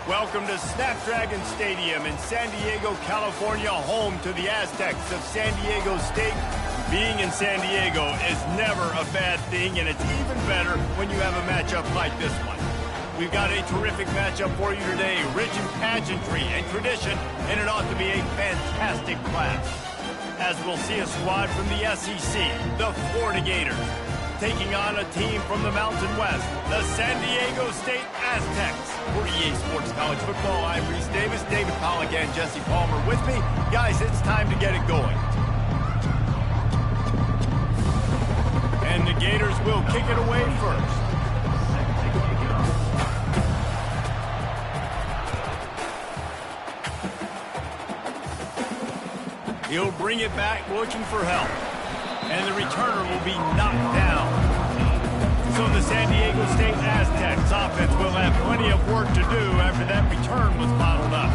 Welcome to Snapdragon Stadium in San Diego, California, home to the Aztecs of San Diego State. Being in San Diego is never a bad thing, and it's even better when you have a matchup like this one. We've got a terrific matchup for you today, rich in pageantry and tradition, and it ought to be a fantastic clash. As we'll see a squad from the SEC, the Florida Gators, taking on a team from the Mountain West, the San Diego State Aztecs. For EA Sports College Football, I'm Reese Davis, David Pollack, and Jesse Palmer with me. Guys, it's time to get it going. And the Gators will kick it away first. He'll bring it back looking for help. And the returner will be knocked down. So the San Diego State Aztecs offense will have plenty of work to do after that return was bottled up.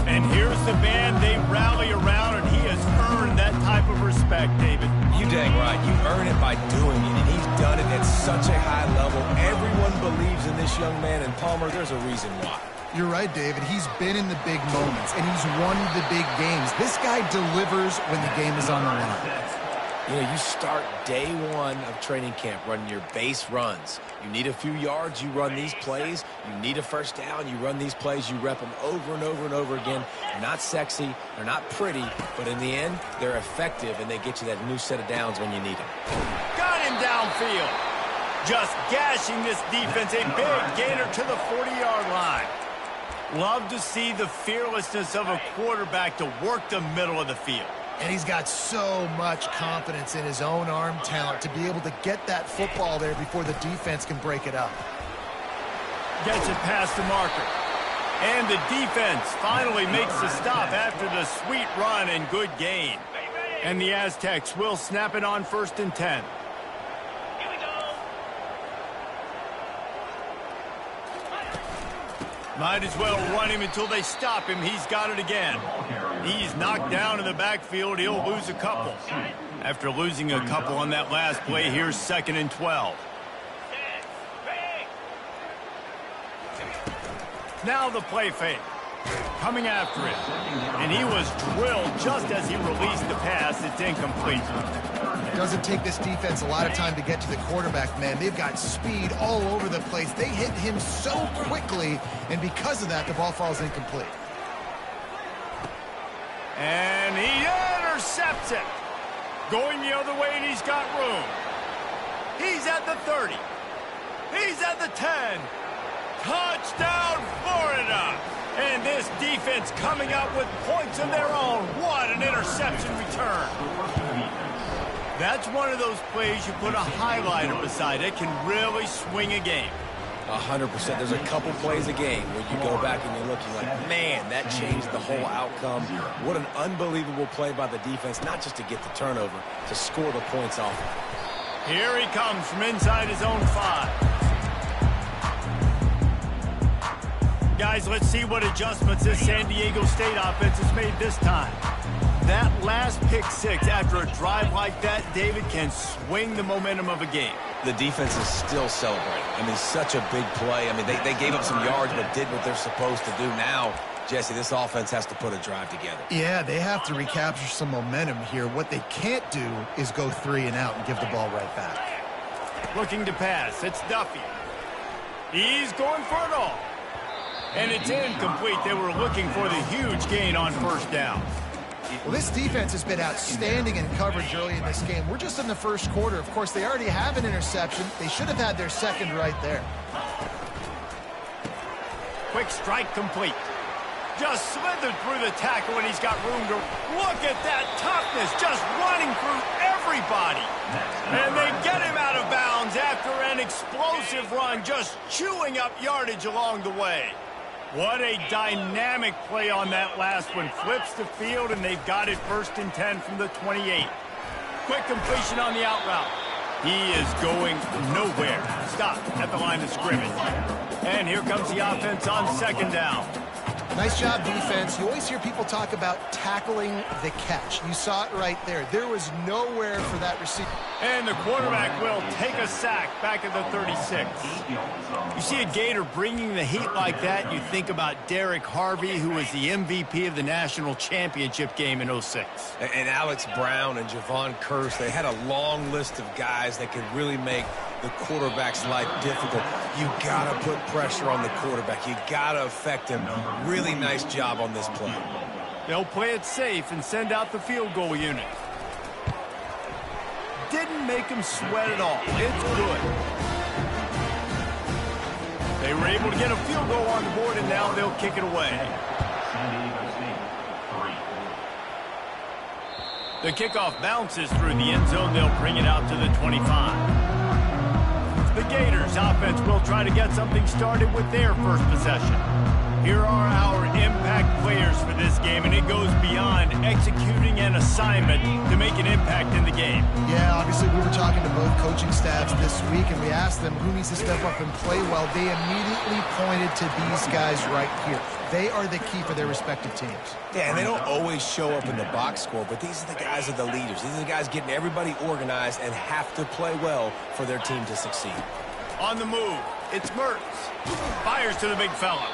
And here's the band they rally around, and he has earned that type of respect, David. You dang right. You earn it by doing it, and he's done it at such a high level. Everyone believes in this young man, and Palmer, there's a reason why. You're right, David. He's been in the big moments, and he's won the big games. This guy delivers when the game is on the line. You know, you start day one of training camp running your base runs. You need a few yards, you run these plays. You need a first down, you run these plays. You rep them over and over and over again. They're not sexy, they're not pretty, but in the end, they're effective, and they get you that new set of downs when you need them. Got him downfield. Just gashing this defense, a big gainer to the 40-yard line. Love to see the fearlessness of a quarterback to work the middle of the field. And he's got so much confidence in his own arm talent to be able to get that football there before the defense can break it up. Gets it past the marker. And the defense finally makes the stop after the sweet run and good gain. And the Aztecs will snap it on 1st and 10. Might as well run him until they stop him. He's got it again. He's knocked down in the backfield. He'll lose a couple. After losing a couple on that last play, here's 2nd and 12. Now the play fake. Coming after it. And he was drilled just as he released the pass. It's incomplete. It doesn't take this defense a lot of time to get to the quarterback, man. They've got speed all over the place. They hit him so quickly, and because of that, the ball falls incomplete. And he intercepts it. Going the other way, and he's got room. He's at the 30. He's at the 10. Touchdown, Florida. And this defense coming up with points of their own. What an interception return. That's one of those plays you put a highlighter beside. It can really swing a game. 100%. There's a couple plays a game where you go back and you're looking like, man, that changed the whole outcome. What an unbelievable play by the defense, not just to get the turnover, to score the points off. Here he comes from inside his own 5. Guys, let's see what adjustments this San Diego State offense has made this time. That last pick 6 after a drive like that, David, can swing the momentum of a game. The defense is still celebrating. I mean, such a big play. I mean, they gave up some yards but did what they're supposed to do. Now, Jesse, this offense has to put a drive together. Yeah, they have to recapture some momentum here. What they can't do is go 3 and out and give the ball right back. Looking to pass. It's Duffy. He's going for it all. And it's incomplete. They were looking for the huge gain on 1st down. Well, this defense has been outstanding in coverage early in this game. We're just in the 1st quarter. Of course, they already have an interception. They should have had their 2nd right there. Quick strike complete. Just slithered through the tackle, and he's got room to... Look at that toughness, just running through everybody. And they get him out of bounds after an explosive run, just chewing up yardage along the way. What a dynamic play on that last one. Flips the field, and they've got it 1st and 10 from the 28. Quick completion on the out route. He is going nowhere. Stop at the line of scrimmage. And here comes the offense on 2nd down. Nice job, defense. You always hear people talk about tackling the catch. You saw it right there. There was nowhere for that receiver. And the quarterback will take a sack back at the 36. You see a Gator bringing the heat like that, you think about Derek Harvey, who was the MVP of the national championship game in '06. And Alex Brown and Javon Curse, they had a long list of guys that could really make the quarterback's life difficult. You got to put pressure on the quarterback. You got to affect him. Really nice job on this play. They'll play it safe and send out the field goal unit. Didn't make him sweat at all. It's good. They were able to get a field goal on the board, and now they'll kick it away. The kickoff bounces through the end zone. They'll bring it out to the 25. The Gators offense will try to get something started with their first possession. Here are our impact players for this game, and it goes beyond executing an assignment to make an impact in the game. Yeah, obviously we were talking to both coaching staffs this week, and we asked them who needs to step up and play well. They immediately pointed to these guys right here. They are the key for their respective teams. Yeah, and they don't always show up in the box score, but these are the guys that are the leaders. These are the guys getting everybody organized and have to play well for their team to succeed. On the move, it's Mertz. Fires to the big fella.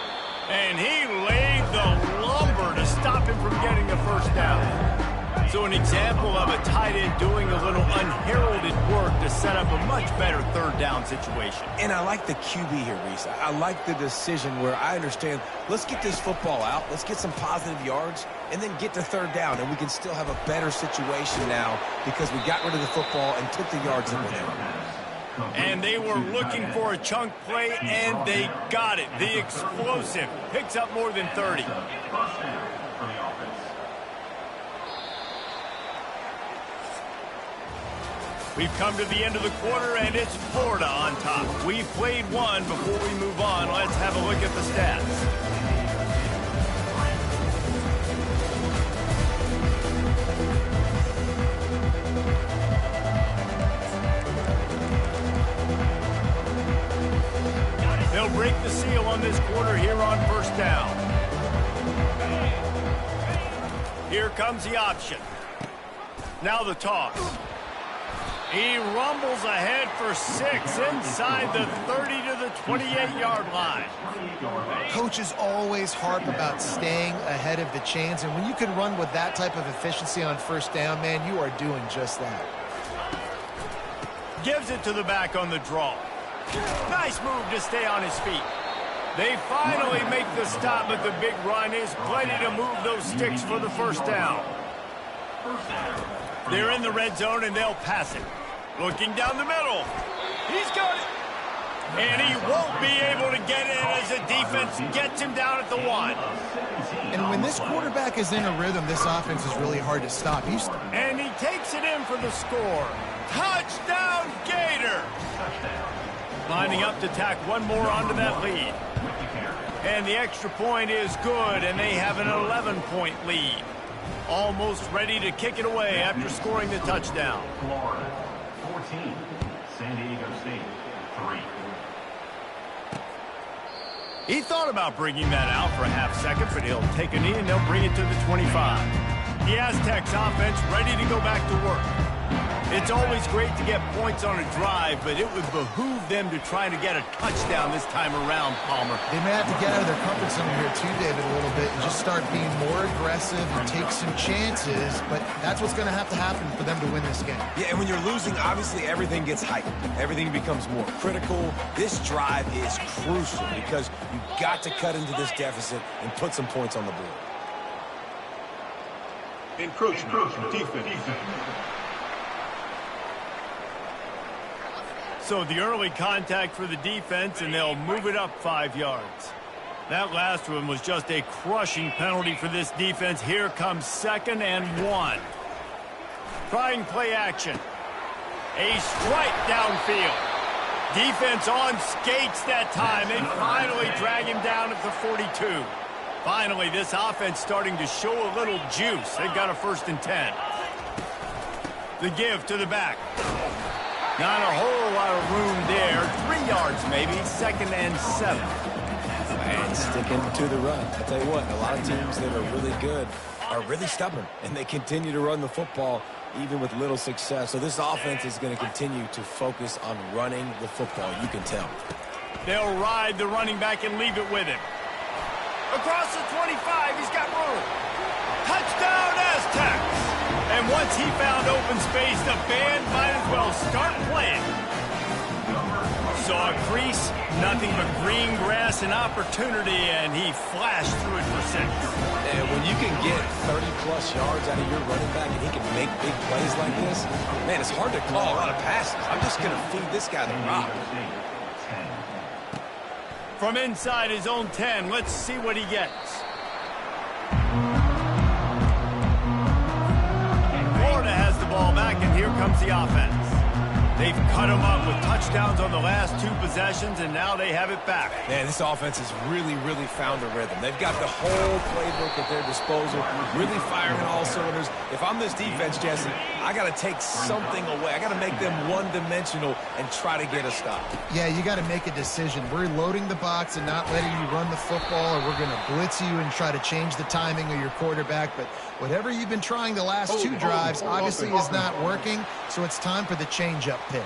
And he laid the lumber to stop him from getting the first down. So an example of a tight end doing a little unheralded work to set up a much better third down situation. And I like the QB here, Reese. I like the decision where I understand, let's get this football out, let's get some positive yards, and then get to third down, and we can still have a better situation now because we got rid of the football and took the yards that were there. And they were looking for a chunk play, and they got it. The explosive picks up more than 30. We've come to the end of the quarter, and it's Florida on top. We played one. Before we move on, let's have a look at the stats. They'll break the seal on this quarter here on first down. Here comes the option. Now the toss. He rumbles ahead for 6 inside the 30 to the 28-yard line. Coaches always harp about staying ahead of the chains, and when you can run with that type of efficiency on first down, man, you are doing just that. Gives it to the back on the draw. Nice move to stay on his feet. They finally make the stop, but the big run is plenty to move those sticks for the first down. They're in the red zone, and they'll pass it. Looking down the middle. He's got it. And he won't be able to get in as the defense gets him down at the 1. And when this quarterback is in a rhythm, this offense is really hard to stop. And he takes it in for the score. Touchdown, Gator! Lining up to tack one more onto that lead. And the extra point is good, and they have an 11-point lead. Almost ready to kick it away after scoring the touchdown. Florida, 14. San Diego State, 3. He thought about bringing that out for a half second, but he'll take a knee, and they'll bring it to the 25. The Aztecs offense ready to go back to work. It's always great to get points on a drive, but it would behoove them to try to get a touchdown this time around, Palmer. They may have to get out of their comfort zone here too, David, a little bit and just start being more aggressive and take some chances, but that's what's going to have to happen for them to win this game. Yeah, and when you're losing, obviously everything gets heightened. Everything becomes more critical. This drive is crucial because you've got to cut into this deficit and put some points on the board. Encroachment, defense. So the early contact for the defense, and they'll move it up 5 yards. That last one was just a crushing penalty for this defense. Here comes 2nd and 1. Trying play action. A strike downfield. Defense on skates that time. They finally drag him down at the 42. Finally, this offense starting to show a little juice. They've got a 1st and 10. The give to the back. Not a whole lot of room there. 3 yards maybe. 2nd and 7. And sticking to the run. I'll tell you what, a lot of teams that are really good are really stubborn, and they continue to run the football even with little success. So this offense is going to continue to focus on running the football, you can tell. They'll ride the running back and leave it with him. Across the 25, he's got room. Touchdown, Aztecs! And once he found open space, the band might as well start playing. Saw a crease, nothing but green grass and opportunity, and he flashed through it for 6. And when you can get 30-plus yards out of your running back and he can make big plays like this, man, it's hard to call a lot of passes. I'm just going to feed this guy the rock. From inside his own 10, let's see what he gets. Florida has the ball back, and here comes the offense. They've cut him up with touchdowns on the last 2 possessions, and now they have it back. Man, this offense has really found a rhythm. They've got the whole playbook at their disposal, really firing on all cylinders. If I'm this defense, Jesse, I got to take something away. I got to make them one-dimensional and try to get a stop. Yeah, you got to make a decision. We're loading the box and not letting you run the football, or we're going to blitz you and try to change the timing of your quarterback. But whatever you've been trying the last 2 drives obviously is not working, so it's time for the change-up pitch.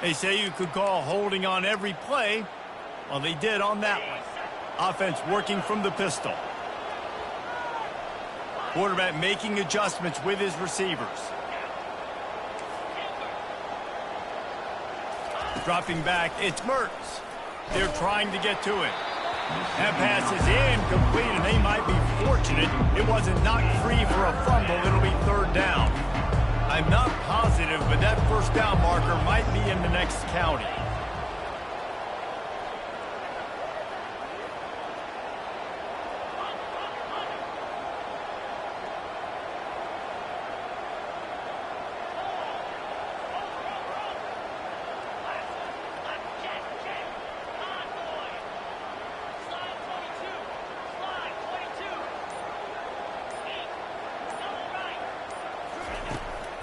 They say you could call holding on every play. Well, they did on that one. Offense working from the pistol. Quarterback making adjustments with his receivers. Dropping back, it's Mertz. They're trying to get to it. That pass is incomplete, and they might be fortunate it wasn't knocked free for a fumble. It'll be 3rd down. I'm not positive, but that 1st down marker might be in the next county.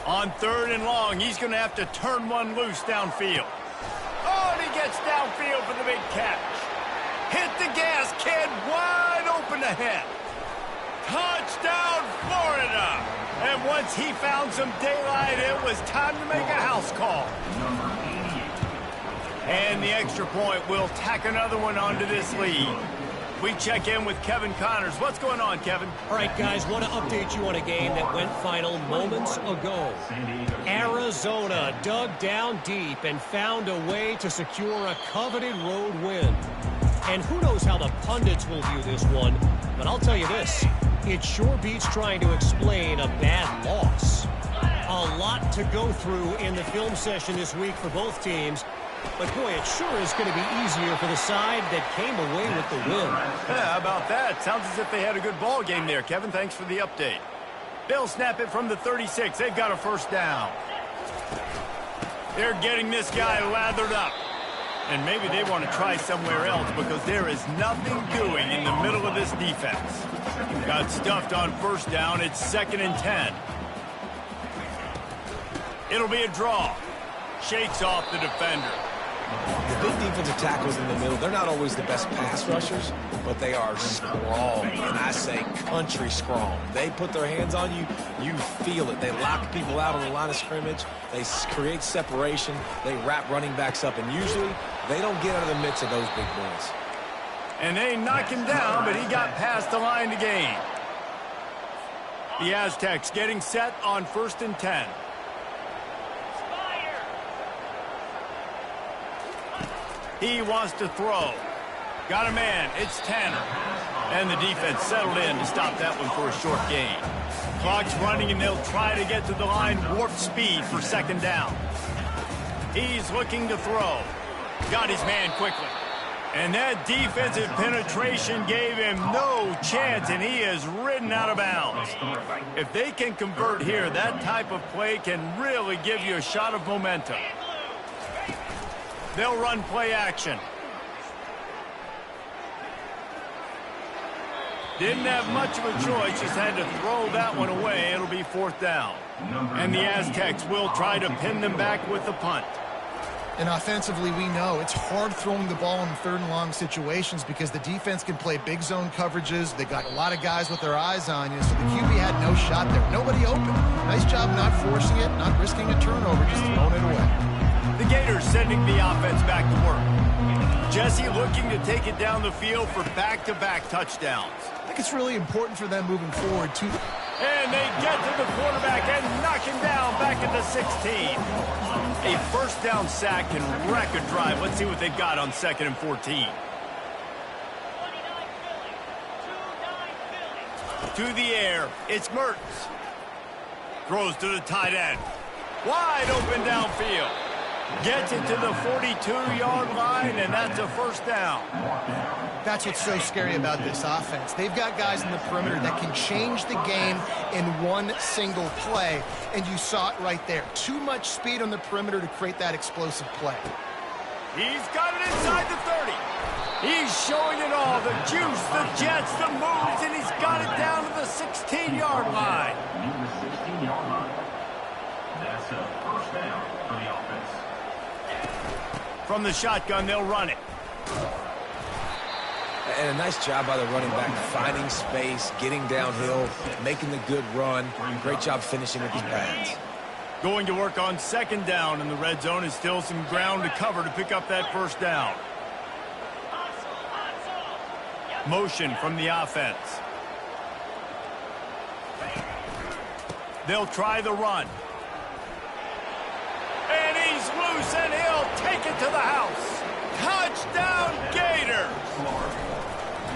On 3rd and long, he's going to have to turn one loose downfield. Oh, and he gets downfield for the big catch. Hit the gas, kid. Wide open ahead. Touchdown, Florida. And once he found some daylight, it was time to make a house call. And the extra point will tack another one onto this lead. We check in with Kevin Connors. What's going on, Kevin? All right, guys, want to update you on a game that went final moments ago. Arizona dug down deep and found a way to secure a coveted road win. And who knows how the pundits will view this one, but I'll tell you this, it sure beats trying to explain a bad loss. A lot to go through in the film session this week for both teams. But, boy, it sure is going to be easier for the side that came away with the win. Yeah, how about that? Sounds as if they had a good ball game there, Kevin. Thanks for the update. They'll snap it from the 36. They've got a 1st down. They're getting this guy lathered up. And maybe they want to try somewhere else because there is nothing doing in the middle of this defense. Got stuffed on 1st down. It's 2nd and 10. It'll be a draw. Shakes off the defender. The big defensive tackles in the middle, they're not always the best pass rushers, but they are strong, and I say country strong. They put their hands on you, you feel it. They lock people out on the line of scrimmage. They create separation. They wrap running backs up, and usually they don't get out of the midst of those big boys. And they knock him down, but he got past the line to gain. The Aztecs getting set on 1st and 10. He wants to throw. Got a man. It's Tanner. And the defense settled in to stop that one for a short gain. Clock's running, and they'll try to get to the line warp speed for 2nd down. He's looking to throw. Got his man quickly. And that defensive penetration gave him no chance, and he is ridden out of bounds. If they can convert here, that type of play can really give you a shot of momentum. They'll run play action. Didn't have much of a choice, just had to throw that one away. It'll be 4th down. And the Aztecs will try to pin them back with the punt. And offensively, we know it's hard throwing the ball in third and long situations because the defense can play big zone coverages. They got a lot of guys with their eyes on you, so the QB had no shot there. Nobody open. Nice job not forcing it, not risking a turnover, just throwing it away. The Gators sending the offense back to work. Jesse looking to take it down the field for back-to-back touchdowns. I think it's really important for them moving forward, too. And they get to the quarterback and knock him down back at the 16. A first down sack can wreck a drive. Let's see what they've got on 2nd and 14. To the air, it's Mertens. Throws to the tight end. Wide open downfield. Gets it to the 42-yard line, and that's a first down. That's what's so scary about this offense. They've got guys in the perimeter that can change the game in one single play, and you saw it right there. Too much speed on the perimeter to create that explosive play. He's got it inside the 30. He's showing it all, the juice, the jets, the moves, and he's got it down to the 16-yard line. Near the 16-yard line. That's a first down for the offense. From the shotgun, they'll run it. And a nice job by the running back, finding space, getting downhill, making the good run. Great job finishing with his pads. Going to work on 2nd down in the red zone is still some ground to cover to pick up that first down. Motion from the offense. They'll try the run. And he's loose, and he'll take it to the house. Touchdown, Gators!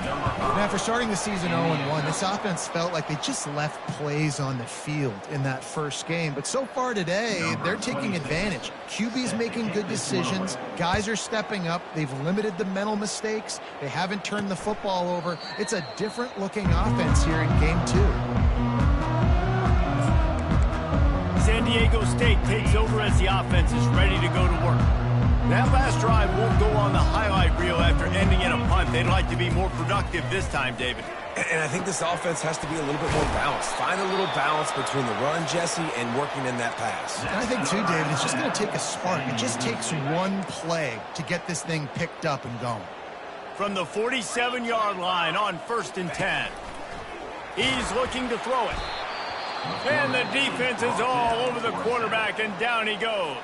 Now, after starting the season 0-1, this offense felt like they just left plays on the field in that first game. But so far today, they're taking advantage. QB's making good decisions. Guys are stepping up. They've limited the mental mistakes. They haven't turned the football over. It's a different-looking offense here in Game 2. San Diego State takes over as the offense is ready to go to work. That last drive won't go on the highlight reel after ending in a punt. They'd like to be more productive this time, David. And I think this offense has to be a little bit more balanced. Find a little balance between the run, Jesse, and working in that pass. And I think, too, David, it's just going to take a spark. It just takes one play to get this thing picked up and going. From the 47-yard line on 1st and 10. He's looking to throw it. And the defense is all over the quarterback, and down he goes.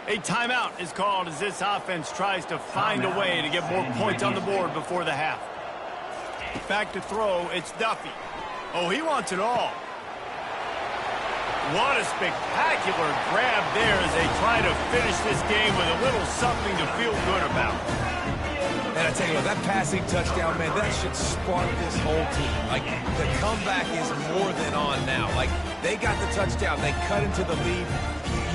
A timeout is called as this offense tries to find a way to get more points on the board before the half. Back to throw, it's Duffy. Oh, he wants it all. What a spectacular grab there as they try to finish this game with a little something to feel good about. And I tell you what, that passing touchdown, man, that should spark this whole team. Like, the comeback is more than on now. Like, they got the touchdown. They cut into the lead.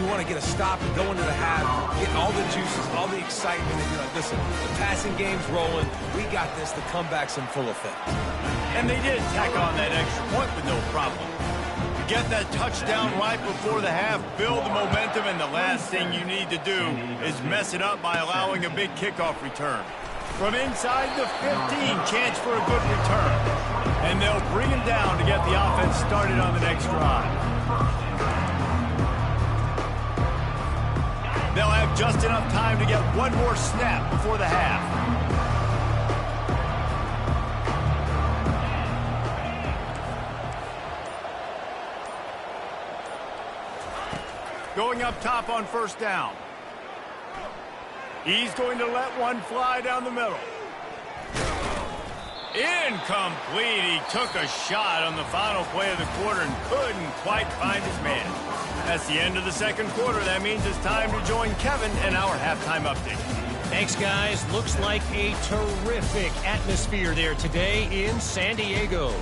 You want to get a stop and go into the half, get all the juices, all the excitement, and you're like, listen, the passing game's rolling. We got this. The comeback's in full effect. And they did tack on that extra point with no problem. To get that touchdown right before the half, build the momentum, and the last thing you need to do is mess it up by allowing a big kickoff return. From inside the 15, chance for a good return. And they'll bring him down to get the offense started on the next drive. They'll have just enough time to get one more snap before the half. Going up top on 1st down. He's going to let one fly down the middle. Incomplete. He took a shot on the final play of the quarter and couldn't quite find his man. That's the end of the 2nd quarter. That means it's time to join Kevin in our halftime update. Thanks, guys. Looks like a terrific atmosphere there today in San Diego.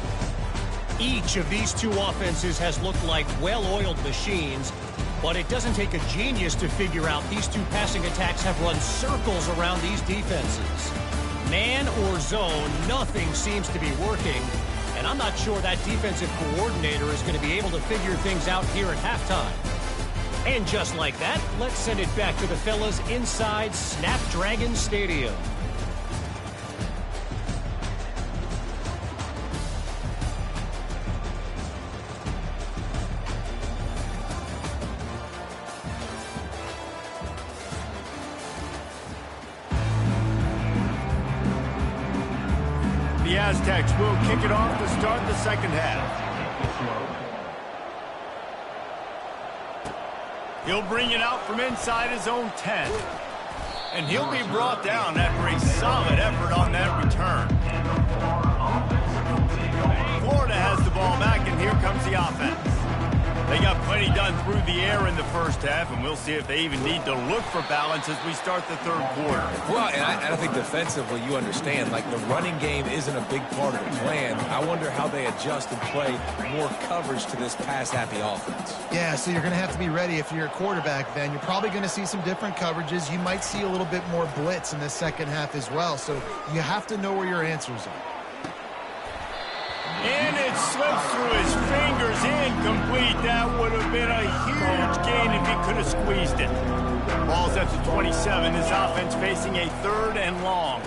Each of these two offenses has looked like well-oiled machines, but it doesn't take a genius to figure out these two passing attacks have run circles around these defenses. Man or zone, nothing seems to be working, and I'm not sure that defensive coordinator is going to be able to figure things out here at halftime. And just like that, let's send it back to the fellas inside Snapdragon Stadium. Aztecs will kick it off to start the second half. He'll bring it out from inside his own 10. And he'll be brought down after a solid effort on that return. Florida has the ball back, and here comes the offense. They got plenty done through the air in the first half, and we'll see if they even need to look for balance as we start the third quarter. Well, and I think defensively, you understand, like the running game isn't a big part of the plan. I wonder how they adjust and play more coverage to this pass-happy offense. Yeah, so you're going to have to be ready if you're a quarterback then. You're probably going to see some different coverages. You might see a little bit more blitz in the second half as well, so you have to know where your answers are. And it slips through his fingers, incomplete. That would have been a huge gain if he could have squeezed it. Ball's at the 27. His offense facing a 3rd and long.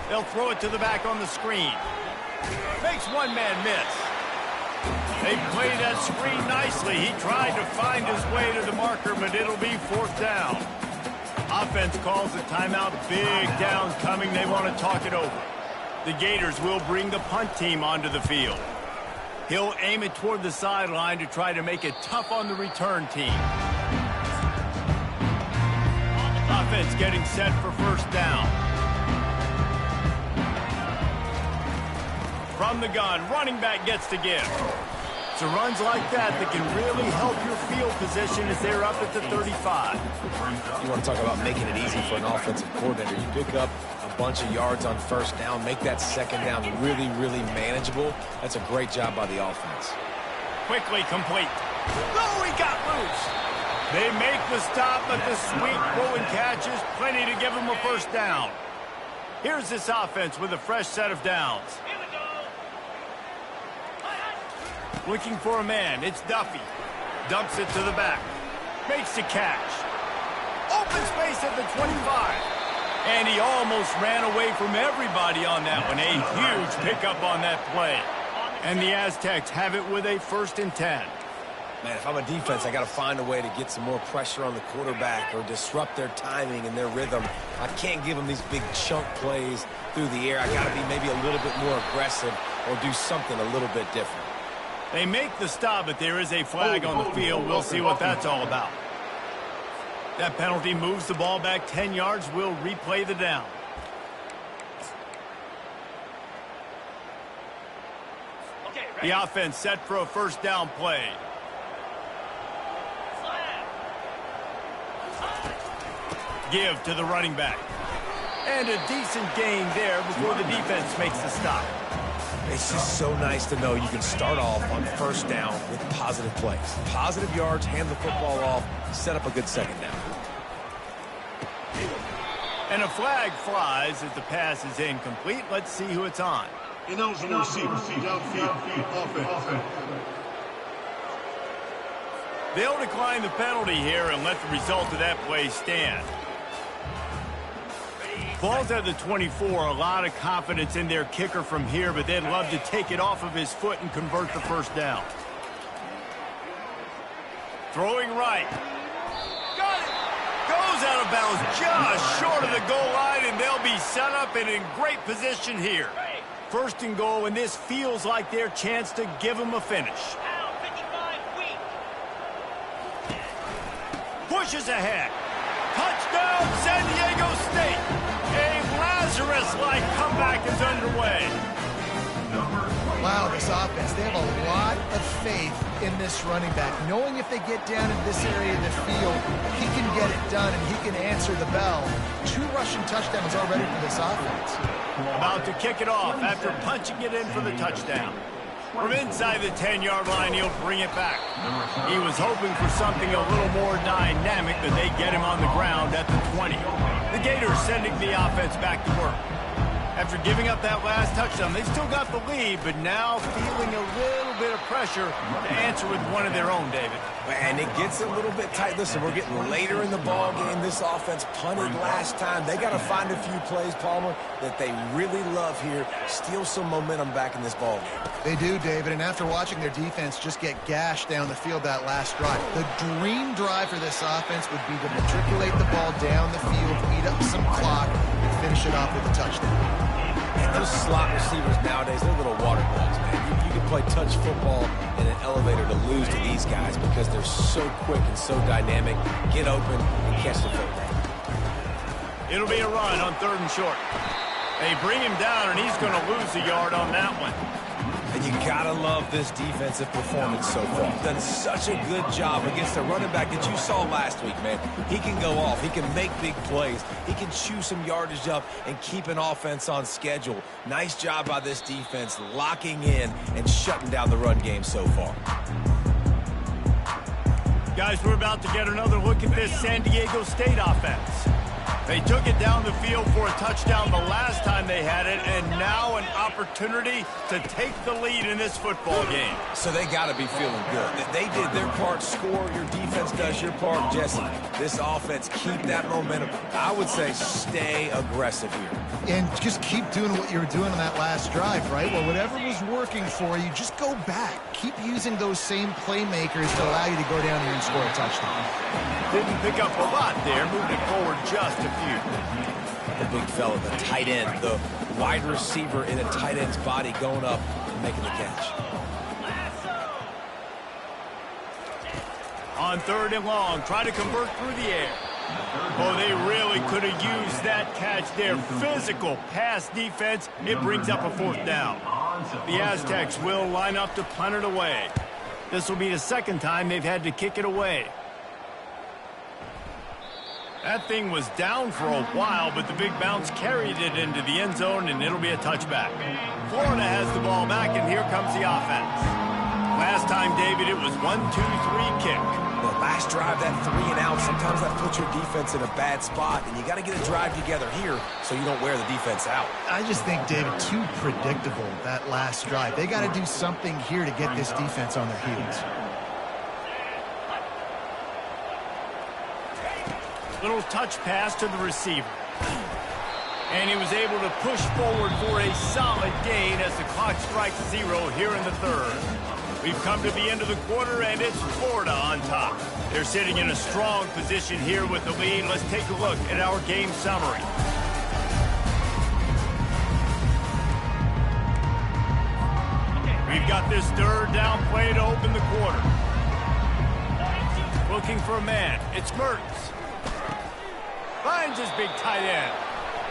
They'll throw it to the back on the screen. Makes one man miss. They played that screen nicely. He tried to find his way to the marker, but it'll be 4th down. Offense calls a timeout. Big downs coming. They want to talk it over. The Gators will bring the punt team onto the field. He'll aim it toward the sideline to try to make it tough on the return team. Offense getting set for 1st down. From the gun, running back gets to give. It's runs like that can really help your field position as they're up at the 35. You want to talk about making it easy for an offensive coordinator. You pick up a bunch of yards on 1st down, make that 2nd down really, really manageable. That's a great job by the offense. Quickly complete. Oh, he got loose. They make the stop, but the sweet throw and catch is plenty to give them a 1st down. Here's this offense with a fresh set of downs. Looking for a man. It's Duffy. Dumps it to the back. Makes the catch. Open space at the 25. And he almost ran away from everybody on that one. A huge pickup on that play. And the Aztecs have it with a 1st and 10. Man, if I'm a defense, I got to find a way to get some more pressure on the quarterback or disrupt their timing and their rhythm. I can't give them these big chunk plays through the air. I got to be maybe a little bit more aggressive or do something a little bit different. They make the stop, but there is a flag on the field. We'll see what that's all about. That penalty moves the ball back 10 yards. We'll replay the down. The offense set for a 1st down play. Give to the running back. And a decent gain there before the defense makes the stop. It's just so nice to know you can start off on 1st down with positive plays. Positive yards, hand the football off, set up a good 2nd down. And a flag flies as the pass is incomplete. Let's see who it's on. Ineligible receiver, downfield, offense. They'll decline the penalty here and let the result of that play stand. Ball's at the 24. A lot of confidence in their kicker from here, but they'd love to take it off of his foot and convert the 1st down. Throwing right. Got it. Goes out of bounds just short of the goal line, and they'll be set up and in great position here. 1st and goal, and this feels like their chance to give them a finish. Pushes ahead. Touchdown, San Diego State. A Lazarus-like comeback is underway. Wow, this offense, they have a lot of faith in this running back. Knowing if they get down in this area of the field, he can get it done and he can answer the bell. 2 rushing touchdowns already for this offense. About to kick it off after punching it in for the touchdown. From inside the 10-yard line, he'll bring it back. He was hoping for something a little more dynamic, but they get him on the ground at the 20. The Gators sending the offense back to work. After giving up that last touchdown, they still got the lead, but now feeling a little bit of pressure to answer with one of their own, David. And it gets a little bit tight. Listen, we're getting later in the ball game. This offense punted last time. They got to find a few plays, Palmer, that they really love here. Steal some momentum back in this ball game. They do, David, and after watching their defense just get gashed down the field that last drive, the dream drive for this offense would be to matriculate the ball down the field, eat up some clock, and finish it off with a touchdown. And Those slot receivers nowadays, they're little water bugs, man. You can play touch football in an elevator to lose to these guys because they're so quick and so dynamic. Get open and catch the football. It'll be a run on 3rd and short. They bring him down, and he's going to lose a yard on that one. And you gotta love this defensive performance so far. Done such a good job against a running back that you saw last week, man. He can go off. He can make big plays. He can chew some yardage up and keep an offense on schedule. Nice job by this defense locking in and shutting down the run game so far. Guys, we're about to get another look at this San Diego State offense. They took it down the field for a touchdown the last time they had it, and now an opportunity to take the lead in this football game. So they got to be feeling good. They did their part, score. Your defense does your part, Jesse. This offense, keep that momentum. I would say stay aggressive here. And just keep doing what you were doing on that last drive, right? Well, whatever was working for you, just go back. Keep using those same playmakers to allow you to go down here and score a touchdown. Didn't pick up a lot there, moved it forward just a few. The big fella, the tight end, the wide receiver in a tight end's body going up and making the catch. On 3rd and long, try to convert through the air. Oh, they really could have used that catch there. Physical pass defense. It brings up a 4th down. The Aztecs will line up to punt it away. This will be the 2nd time they've had to kick it away. That thing was down for a while, but the big bounce carried it into the end zone, and it'll be a touchback. Florida has the ball back, and here comes the offense. Last time, David, it was 1-2-3 kick. The last drive, that 3 and out, sometimes that puts your defense in a bad spot, and you got to get a drive together here so you don't wear the defense out. I just think, David, too predictable, that last drive. They got to do something here to get this defense on their heels. Little touch pass to the receiver. And he was able to push forward for a solid gain as the clock strikes 0 here in the 3rd. We've come to the end of the quarter, and it's Florida on top. They're sitting in a strong position here with the lead. Let's take a look at our game summary. We've got this 3rd down play to open the quarter. Looking for a man. It's Mertens. Finds his big tight end.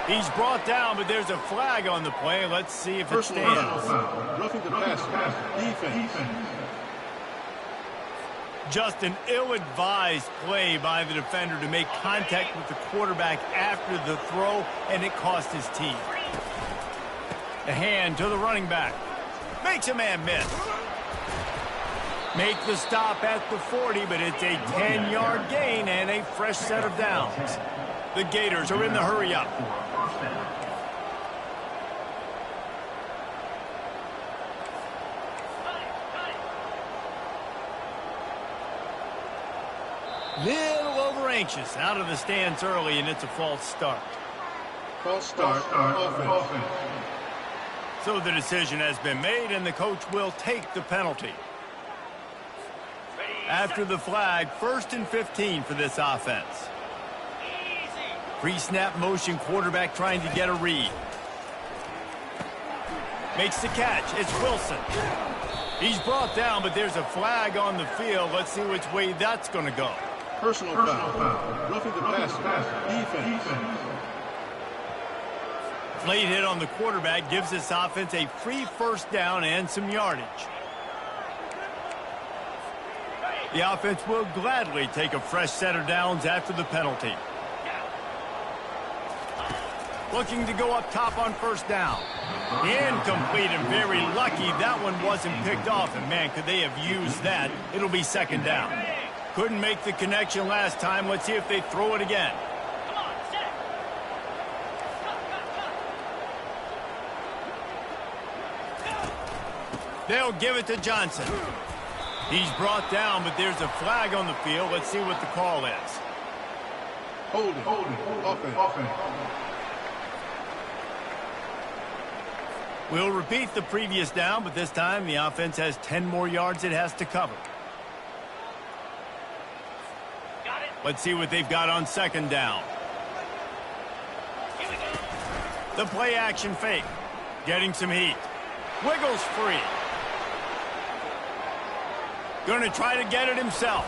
He's brought down, but there's a flag on the play. Let's see if it stands. Roughing the passer. Defense. Just an ill-advised play by the defender to make contact with the quarterback after the throw, and it cost his team. The hand to the running back. Makes a man miss. Make the stop at the 40, but it's a 10-yard gain and a fresh set of downs. The Gators are in the hurry-up. Little over-anxious. Out of the stance early, and it's a false start. False start. Offense. So the decision has been made, and the coach will take the penalty. After the flag, 1st and 15 for this offense. Pre-snap motion, quarterback trying to get a read. Makes the catch. It's Wilson. He's brought down, but there's a flag on the field. Let's see which way that's going to go. Personal foul. Roughing the passer. Defense. Late hit on the quarterback gives this offense a free 1st down and some yardage. The offense will gladly take a fresh set of downs after the penalty. Looking to go up top on 1st down. Incomplete, and very lucky that one wasn't picked off. And, man, could they have used that? It'll be 2nd down. Couldn't make the connection last time. Let's see if they throw it again. They'll give it to Johnson. He's brought down, but there's a flag on the field. Let's see what the call is. Holding. Offense. We'll repeat the previous down, but this time the offense has 10 more yards it has to cover. Let's see what they've got on 2nd down. The play action fake. Getting some heat. Wiggles free. Gonna try to get it himself.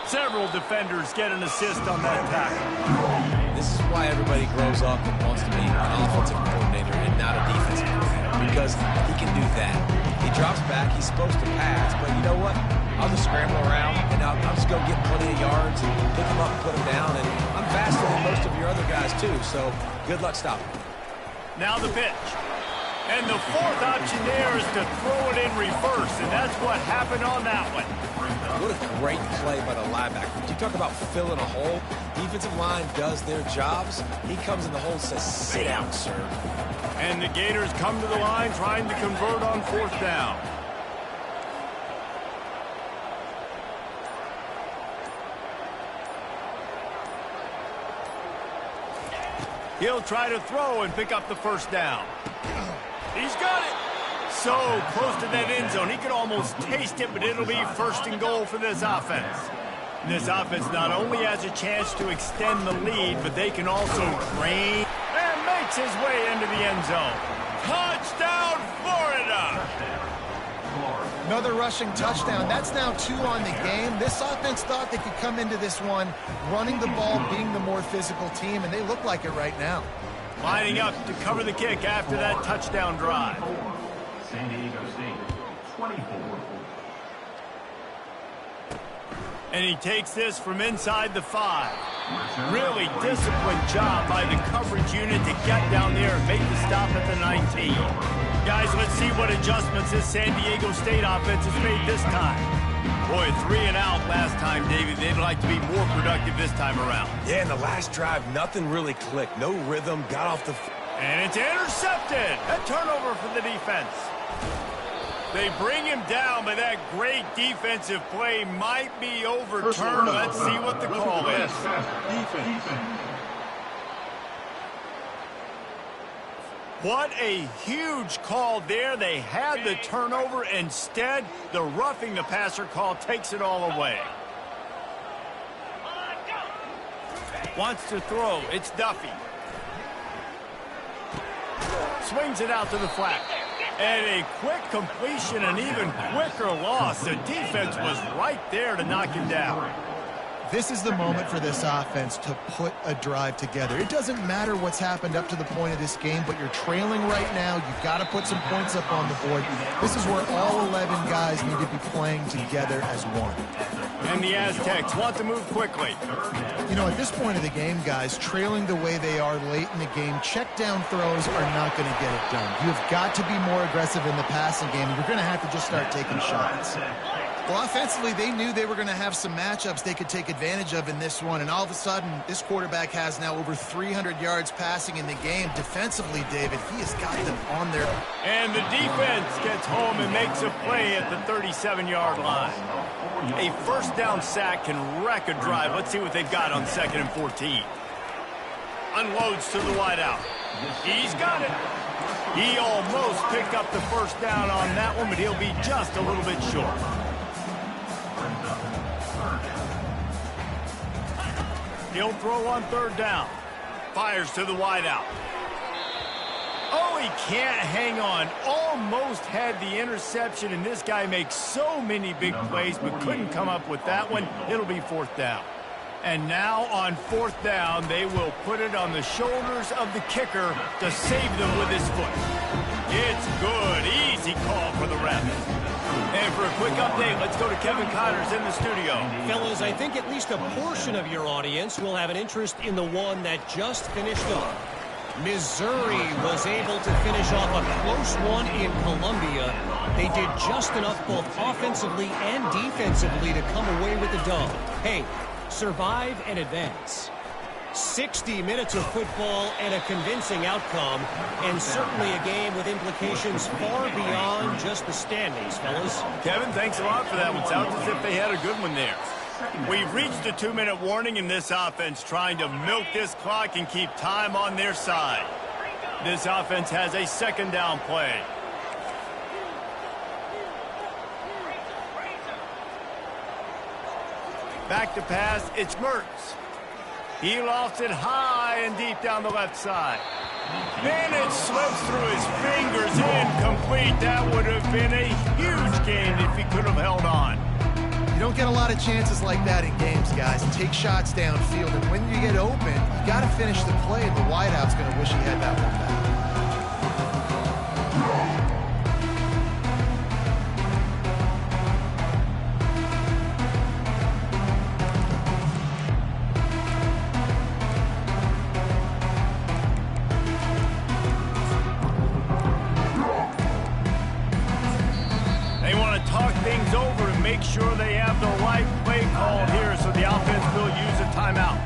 Several defenders get an assist on that tackle. This is why everybody grows up and wants to be an offensive coordinator and not a defensive coordinator, because he can do that. He drops back, he's supposed to pass, but you know what? I'll just scramble around, and I'll just go get plenty of yards and pick them up and put them down, and I'm faster than most of your other guys, too, so good luck stopping. Now the pitch. And the fourth option there is to throw it in reverse, and that's what happened on that one. What a great play by the linebacker. You talk about filling a hole. Defensive line does their jobs. He comes in the hole and says, sit down, sir. And the Gators come to the line trying to convert on fourth down. He'll try to throw and pick up the first down. He's got it. So close to that end zone. He could almost taste it, but it'll be first and goal for this offense. This offense not only has a chance to extend the lead, but they can also drain and makes his way into the end zone. Touchdown, Florida! Another rushing touchdown. That's now 2 on the game. This offense thought they could come into this one running the ball, being the more physical team, and they look like it right now. Lining up to cover the kick after that touchdown drive. San Diego State, 24. And he takes this from inside the 5. Really disciplined job by the coverage unit to get down there and make the stop at the 19. Guys, let's see what adjustments this San Diego State offense has made this time. Boy, 3 and out last time, Davey. They'd like to be more productive this time around. Yeah, in the last drive, nothing really clicked. No rhythm, got off the... And it's intercepted. A turnover for the defense. They bring him down, but that great defensive play might be overturned. Let's see what the call is. What a huge call there. They had the turnover. Instead, the roughing the passer call takes it all away. Wants to throw. It's Duffy. Swings it out to the flat. And a quick completion, an even quicker loss. The defense was right there to knock him down. This is the moment for this offense to put a drive together. It doesn't matter what's happened up to the point of this game, but you're trailing right now. You've got to put some points up on the board. This is where all 11 guys need to be playing together as one. And the Aztecs want to move quickly. You know, at this point of the game, guys, trailing the way they are late in the game, check down throws are not going to get it done. You've got to be more aggressive in the passing game. You're going to have to just start taking shots. Well, offensively, they knew they were going to have some matchups they could take advantage of in this one, and all of a sudden, this quarterback has now over 300 yards passing in the game. Defensively, David, he has got them on their... And the defense gets home and makes a play at the 37-yard line. A first down sack can wreck a drive. Let's see what they've got on 2nd and 14. Unloads to the wideout. He's got it. He almost picked up the first down on that one, but he'll be just a little bit short. He'll throw on 3rd down. Fires to the wideout. Oh, he can't hang on. Almost had the interception, and this guy makes so many big plays, but couldn't come up with that one. It'll be 4th down. And now on 4th down, they will put it on the shoulders of the kicker to save them with his foot. It's good. Easy call for the ref. And for a quick update, let's go to Kevin Connors in the studio. Fellas, I think at least a portion of your audience will have an interest in the one that just finished up. Missouri was able to finish off a close one in Columbia. They did just enough both offensively and defensively to come away with the dub. Hey, survive and advance. 60 minutes of football and a convincing outcome, and certainly a game with implications far beyond just the standings, fellas. Kevin, thanks a lot for that one. Sounds as if they had a good one there. We've reached a 2-minute warning in this offense, trying to milk this clock and keep time on their side. This offense has a 2nd down play. Back to pass, it's Mertz. He lofts it high and deep down the left side. And it slips through his fingers, incomplete. That would have been a huge gain if he could have held on. You don't get a lot of chances like that in games, guys. Take shots downfield, and when you get open, you got to finish the play, and the wideout's going to wish he had that one back. Things over and make sure they have the right play called here, so the offense will use a timeout.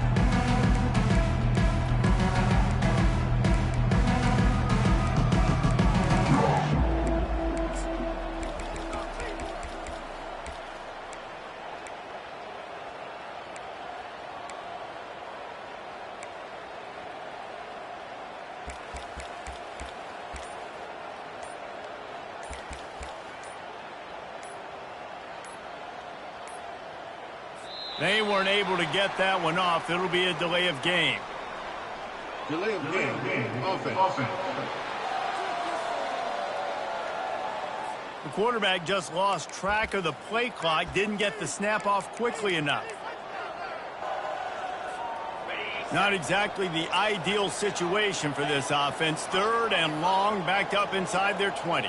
They weren't able to get that one off. It'll be a delay of game. Delay of game. Offense. The quarterback just lost track of the play clock, didn't get the snap off quickly enough. Not exactly the ideal situation for this offense. 3rd and long, backed up inside their 20.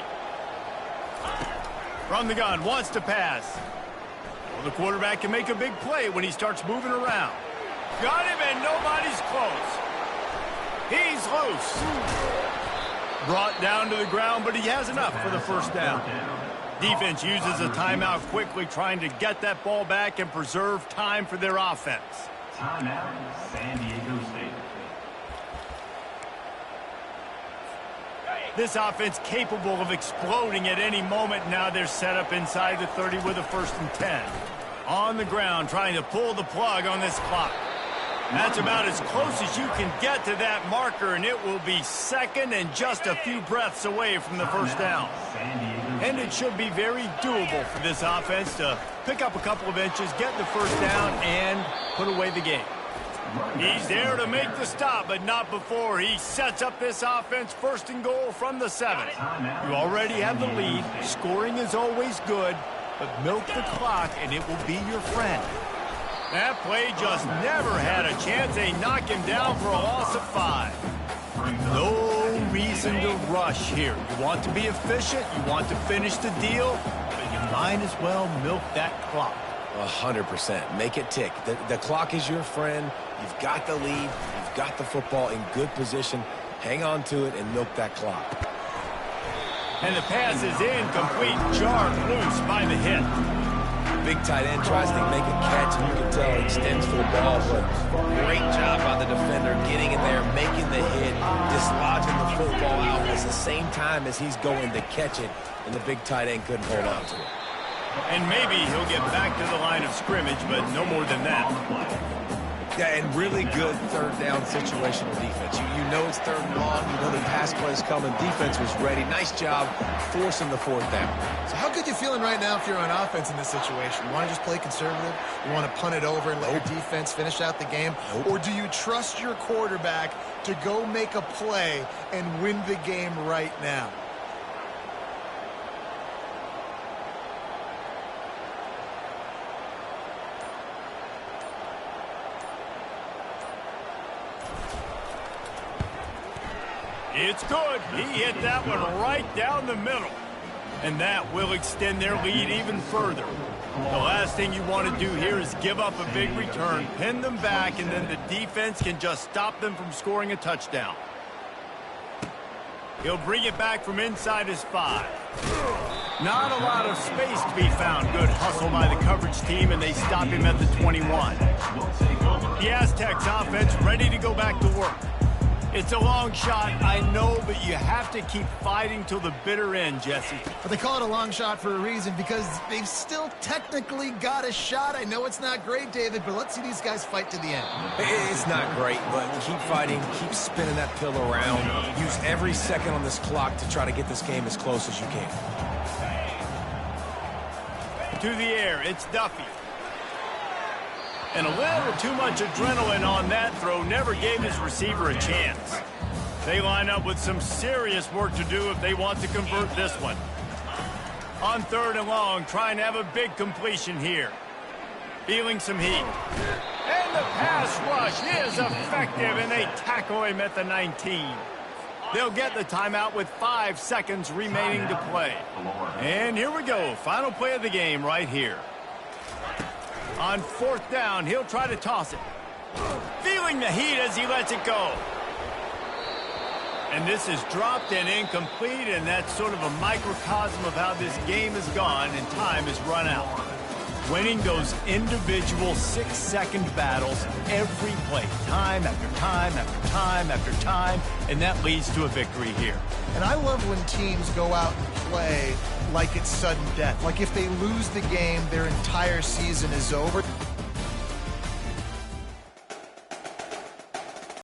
From the gun, wants to pass. The quarterback can make a big play when he starts moving around. Got him, and nobody's close. He's loose. Brought down to the ground, but he has enough for the first down. Defense uses a timeout quickly, trying to get that ball back and preserve time for their offense. Timeout, San Diego State. This offense capable of exploding at any moment. Now they're set up inside the 30 with a 1st and 10. On the ground, trying to pull the plug on this clock. That's about as close as you can get to that marker, and it will be 2nd and just a few breaths away from the first down. And it should be very doable for this offense to pick up a couple of inches, get the first down, and put away the game. He's there to make the stop, but not before he sets up this offense. 1st and goal from the 7. You already have the lead. Scoring is always good, but milk the clock, and it will be your friend. That play just never had a chance. They knock him down for a loss of 5. No reason to rush here. You want to be efficient. You want to finish the deal, but you might as well milk that clock. 100%. Make it tick. The clock is your friend. You've got the lead. You've got the football in good position. Hang on to it and milk that clock. And the pass is incomplete. Jarred loose by the hit. Big tight end tries to make a catch, and you can tell he extends for the ball, but great job by the defender getting in there, making the hit, dislodging the football out at the same time as he's going to catch it, and the big tight end couldn't hold on to it. And maybe he'll get back to the line of scrimmage, but no more than that. Yeah, and really good 3rd down situational defense. You know it's 3rd and long. You know the pass play's coming. Defense was ready. Nice job forcing the 4th down. So how good you feeling right now if you're on offense in this situation? You want to just play conservative? You want to punt it over and let your defense finish out the game? Or do you trust your quarterback to go make a play and win the game right now? It's good. He hit that one right down the middle. And that will extend their lead even further. The last thing you want to do here is give up a big return, pin them back, and then the defense can just stop them from scoring a touchdown. He'll bring it back from inside his 5. Not a lot of space to be found. Good hustle by the coverage team, and they stop him at the 21. The Aztecs offense ready to go back to work. It's a long shot, I know, but you have to keep fighting till the bitter end, Jesse. But they call it a long shot for a reason, because they've still technically got a shot. I know it's not great, David, but let's see these guys fight to the end. It's not great, but keep fighting, keep spinning that pill around. Use every second on this clock to try to get this game as close as you can. To the air, it's Duffy. And a little too much adrenaline on that throw never gave his receiver a chance. They line up with some serious work to do if they want to convert this one. On 3rd and long, trying to have a big completion here. Feeling some heat. And the pass rush is effective, and they tackle him at the 19. They'll get the timeout with 5 seconds remaining to play. And here we go. Final play of the game right here. On 4th down, he'll try to toss it. Feeling the heat as he lets it go. And this is dropped and incomplete, and that's sort of a microcosm of how this game has gone, and time has run out. Winning those individual 6-second battles every play, time after time after time after time, and that leads to a victory here. And I love when teams go out and play like it's sudden death. Like if they lose the game, their entire season is over.